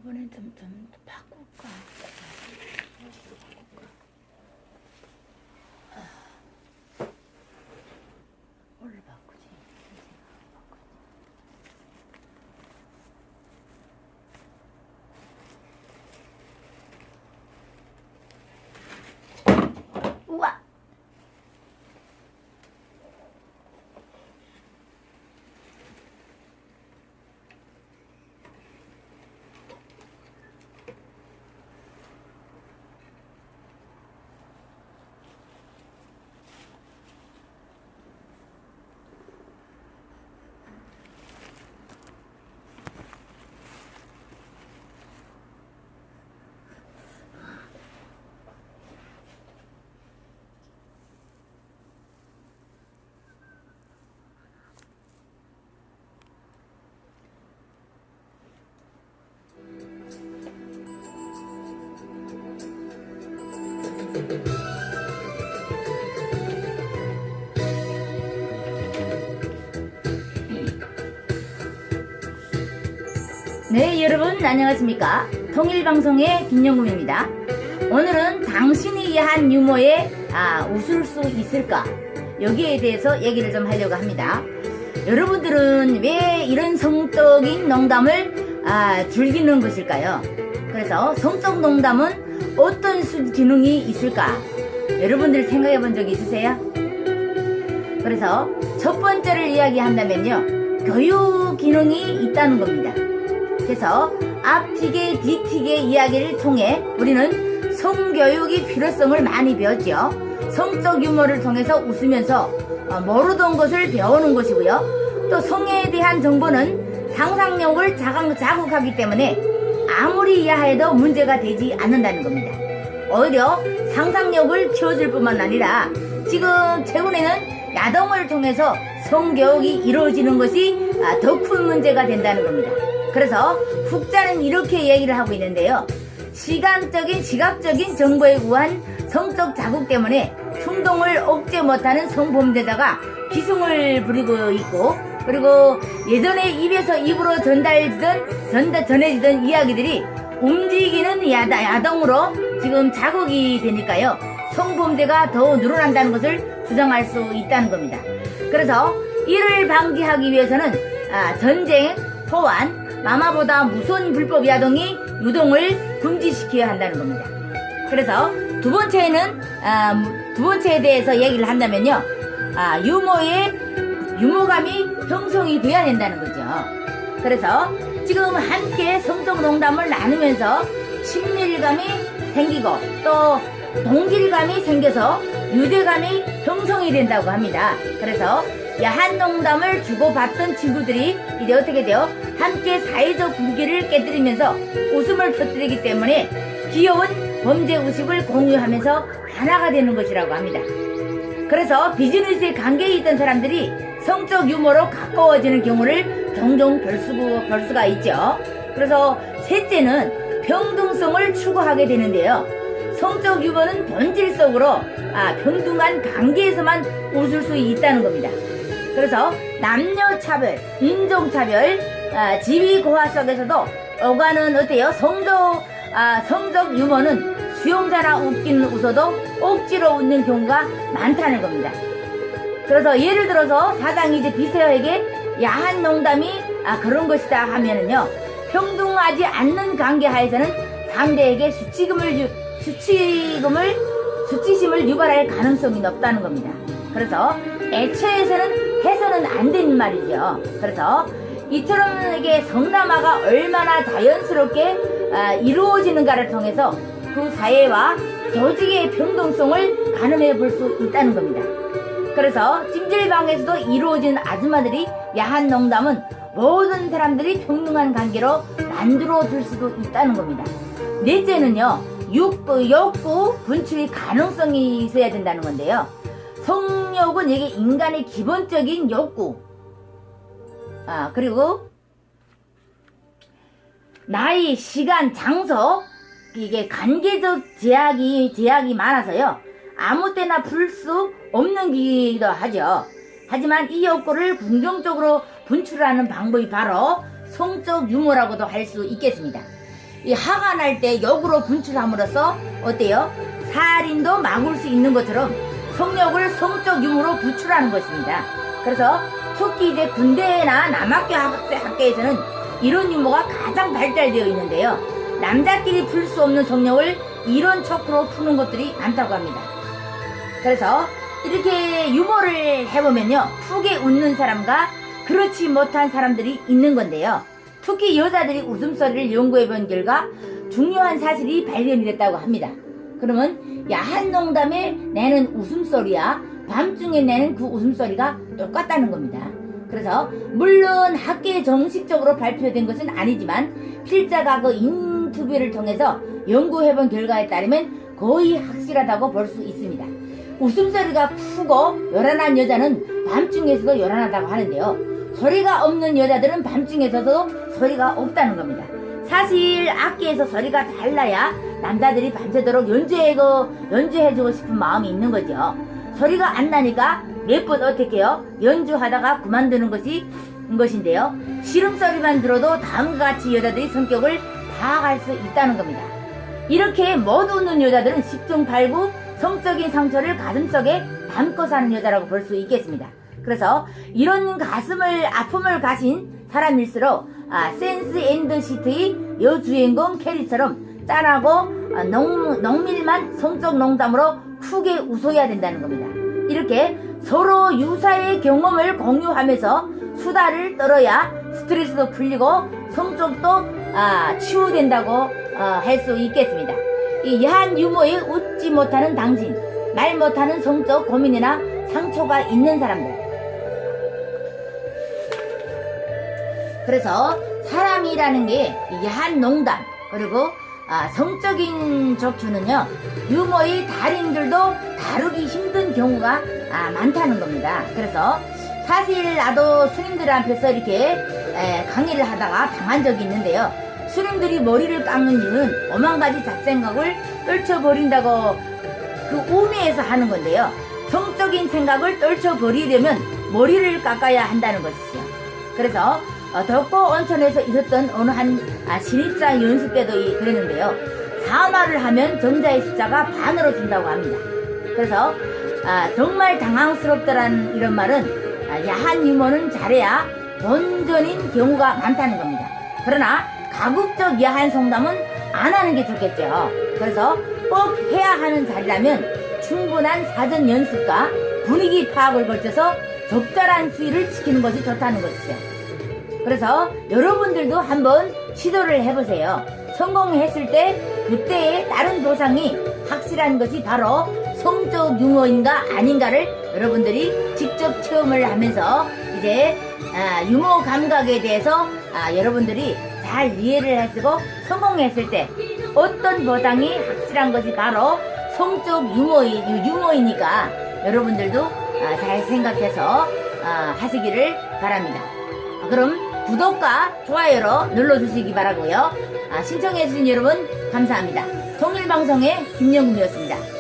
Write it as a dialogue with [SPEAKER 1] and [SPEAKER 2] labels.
[SPEAKER 1] 이번엔 좀 바꿀까? 뭘로 바꾸지? 우와! 네, 여러분 안녕하십니까? 통일방송의 김영금입니다. 오늘은 당신이 이해한 유머에 웃을 수 있을까? 여기에 대해서 얘기를 좀 하려고 합니다. 여러분들은 왜 이런 성적인 농담을 즐기는 것일까요? 그래서 성적 농담은 어떤 기능이 있을까? 여러분들 생각해 본 적이 있으세요? 그래서 첫 번째를 이야기한다면요, 교육 기능이 있다는 겁니다. 그래서 앞튀게 뒤튀게 이야기를 통해 우리는 성교육의 필요성을 많이 배웠죠. 성적 유머를 통해서 웃으면서 모르던 것을 배우는 것이고요. 또 성에 대한 정보는 상상력을 자극하기 때문에 아무리 이해해도 문제가 되지 않는다는 겁니다. 오히려 상상력을 키워줄 뿐만 아니라 지금 최근에는 야동을 통해서 성교육이 이루어지는 것이 더 큰 문제가 된다는 겁니다. 그래서 국자는 이렇게 얘기를 하고 있는데요. 시각적인 정보에 의한 성적 자극 때문에 충동을 억제 못하는 성범죄자가 기승을 부리고 있고, 그리고 예전에 입에서 입으로 전해지던 이야기들이 움직이는 야동으로 지금 자극이 되니까요, 성범죄가 더 늘어난다는 것을 주장할 수 있다는 겁니다. 그래서 이를 방지하기 위해서는 전쟁, 소환, 마마보다 무서운 불법 야동이 유동을 금지시켜야 한다는 겁니다. 그래서 두 번째에 대해서 얘기를 한다면요, 유머감이 형성이 돼야 된다는 거죠. 그래서 지금 함께 성적 농담을 나누면서 친밀감이 생기고 또 동질감이 생겨서 유대감이 형성이 된다고 합니다. 그래서 야한 농담을 주고받던 친구들이 이제 어떻게 돼요? 함께 사회적 분위기를 깨뜨리면서 웃음을 터뜨리기 때문에 귀여운 범죄 의식을 공유하면서 하나가 되는 것이라고 합니다. 그래서 비즈니스에 관계에 있던 사람들이 성적 유머로 가까워지는 경우를 종종 볼 수가 있죠. 그래서 셋째는 평등성을 추구하게 되는데요. 성적 유머는 본질적으로 평등한 관계에서만 웃을 수 있다는 겁니다. 그래서 남녀차별, 인종차별, 지위고하 속에서도 오가는 어때요? 성적 유머는 수용자나 웃기는 웃어도 억지로 웃는 경우가 많다는 겁니다. 그래서 예를 들어서 사장이 이제 비서에게 야한 농담이 그런 것이다 하면은요, 평등하지 않는 관계 하에서는 상대에게 수치심을 유발할 가능성이 높다는 겁니다. 그래서 애초에서는 해서는 안 되는 말이죠. 그래서 이처럼 이게 성담화가 얼마나 자연스럽게 이루어지는가를 통해서 그 사회와 조직의 평등성을 가늠해 볼 수 있다는 겁니다. 그래서 찜질방에서도 이루어지는 아줌마들이 야한 농담은 모든 사람들이 평등한 관계로 만들어 줄 수도 있다는 겁니다. 넷째는요, 욕구 분출의 가능성이 있어야 된다는 건데요. 성욕은 이게 인간의 기본적인 욕구, 그리고 나이, 시간, 장소, 이게 관계적 제약이 많아서요, 아무 때나 풀 수 없는 기기이기도 하죠. 하지만 이 욕구를 긍정적으로 분출하는 방법이 바로 성적 유머라고도 할 수 있겠습니다. 이 화가 날 때 역으로 분출함으로써 어때요? 살인도 막을 수 있는 것처럼 성욕을 성적 유무로 분출하는 것입니다. 그래서 특히 이제 군대나 남학교 학교에서는 이런 유머가 가장 발달되어 있는데요. 남자끼리 풀 수 없는 성욕을 이런 척으로 푸는 것들이 많다고 합니다. 그래서 이렇게 유머를 해보면요, 크게 웃는 사람과 그렇지 못한 사람들이 있는 건데요. 특히 여자들이 웃음소리를 연구해본 결과 중요한 사실이 발견이 됐다고 합니다. 그러면 야한 농담에 내는 웃음소리와 밤중에 내는 그 웃음소리가 똑같다는 겁니다. 그래서 물론 학계에 정식적으로 발표된 것은 아니지만 필자가 그 인터뷰를 통해서 연구해본 결과에 따르면 거의 확실하다고 볼 수 있습니다. 웃음소리가 크고 요란한 여자는 밤중에서도 요란하다고 하는데요. 소리가 없는 여자들은 밤중에서도 소리가 없다는 겁니다. 사실 악기에서 소리가 잘 나야 남자들이 밤새도록 연주해주고 싶은 마음이 있는 거죠. 소리가 안 나니까 몇 번 어떻게 해요? 연주하다가 그만두는 것인데요. 시름소리만 들어도 다음과 같이 여자들이 성격을 파악할 수 있다는 겁니다. 이렇게 못 웃는 여자들은 10중 8구 성적인 상처를 가슴속에 담고 사는 여자라고 볼 수 있겠습니다. 그래서 이런 아픔을 가진 사람일수록 센스 앤드 시트의 여주인공 캐리처럼 짠하고 농밀만 성적 농담으로 크게 웃어야 된다는 겁니다. 이렇게 서로 유사의 경험을 공유하면서 수다를 떨어야 스트레스도 풀리고 성적도 치유된다고 할 수 있겠습니다. 이 야한 유머에 웃지 못하는 당신, 말 못하는 성적 고민이나 상처가 있는 사람들. 그래서 사람이라는 게 야한 농담 그리고 성적인 적주는요, 유머의 달인들도 다루기 힘든 경우가 많다는 겁니다. 그래서 사실 나도 스님들 앞에서 이렇게 강의를 하다가 당한 적이 있는데요. 스님들이 머리를 깎는 이유는 오만가지 잡생각을 떨쳐버린다고 그 의미에서 하는 건데요. 성적인 생각을 떨쳐버리려면 머리를 깎아야 한다는 것이죠. 그래서 덕고 온천에서 있었던 어느 한 신입사 연수 때도 그랬는데요. 사마를 하면 정자의 숫자가 반으로 준다고 합니다. 그래서 정말 당황스럽더란 이런 말은 야한 유머는 잘해야 본전인 경우가 많다는 겁니다. 그러나 가급적 야한 성담은 안 하는 게 좋겠죠. 그래서 꼭 해야 하는 자리라면 충분한 사전 연습과 분위기 파악을 거쳐서 적절한 수위를 지키는 것이 좋다는 것이죠. 그래서 여러분들도 한번 시도를 해보세요. 성공했을 때 그때의 다른 보상이 확실한 것이 바로 성적 유머인가 아닌가를 여러분들이 직접 체험을 하면서 이제 유머 감각에 대해서 여러분들이 잘 이해를 하시고 성공했을 때 어떤 보상이 확실한 것이 바로 성적 유머이니까 여러분들도 잘 생각해서 하시기를 바랍니다. 그럼 구독과 좋아요로 눌러주시기 바라고요. 신청해주신 여러분 감사합니다. 통일방송의 김영금이었습니다.